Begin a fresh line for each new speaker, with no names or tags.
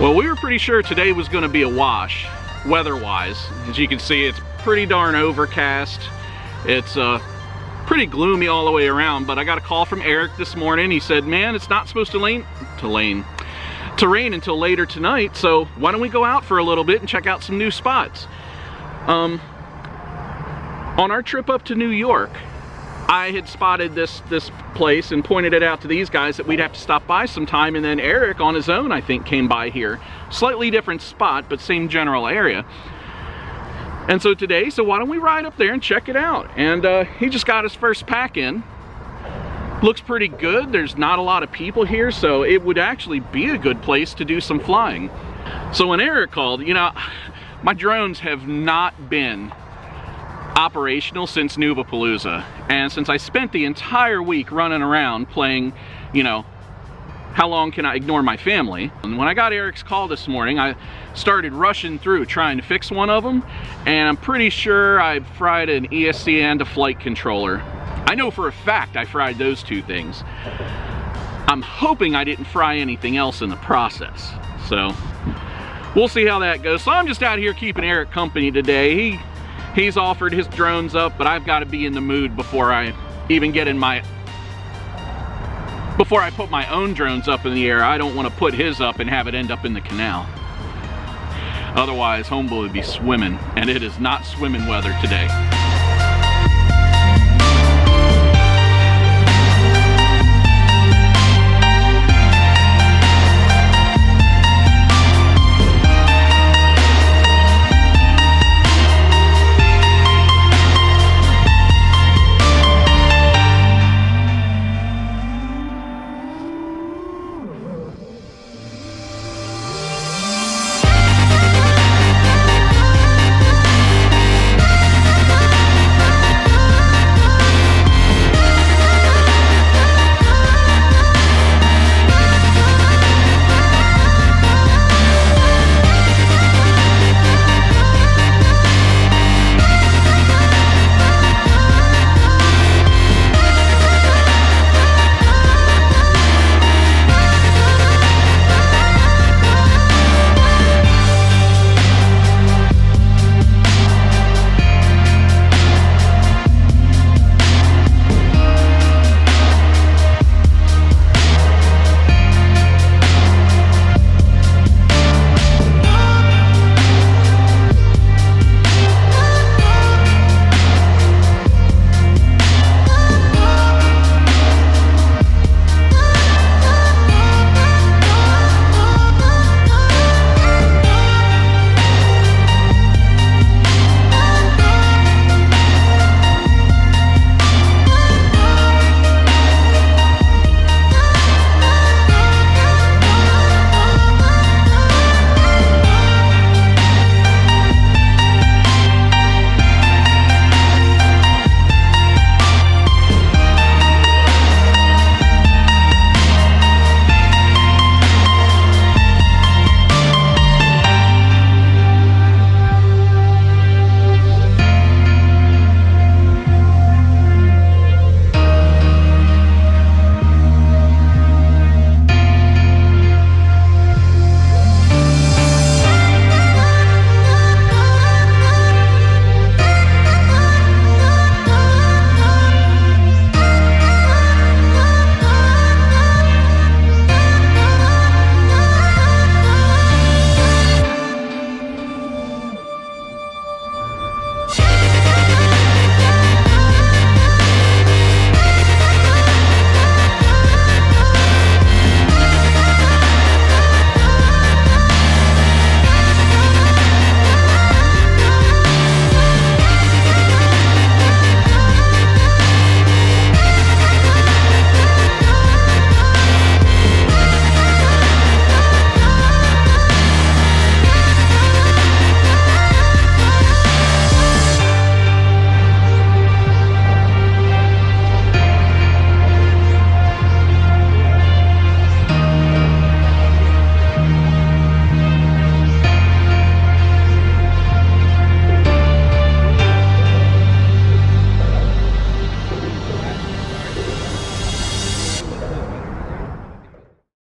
Well, we were pretty sure today was going to be a wash, weather-wise. As you can see, it's pretty darn overcast. It's pretty gloomy all the way around, but I got a call from Erik this morning. He said, man, it's not supposed to rain until later tonight, so why don't we go out for a little bit and check out some new spots. On our trip up to New York, I had spotted this place and pointed it out to these guys that we'd have to stop by sometime, and then Erik on his own, I think, came by here. Slightly different spot, but same general area. And so today, why don't we ride up there and check it out? And he just got his first pack in. Looks pretty good. There's not a lot of people here, so it would actually be a good place to do some flying. So when Erik called, you know, my drones have not been operational since Nubapalooza, and since I spent the entire week running around playing, you know, how long can I ignore my family? And when I got Erik's call this morning, I started rushing through trying to fix one of them, and I'm pretty sure I fried an ESC and a flight controller. I know for a fact I fried those two things. I'm hoping I didn't fry anything else in the process, so we'll see how that goes. So I'm just out here keeping Erik company today. He's offered his drones up, but I've got to be in the mood before I even get in before I put my own drones up in the air. I don't want to put his up and have it end up in the canal. Otherwise, homeboy would be swimming, and it is not swimming weather today.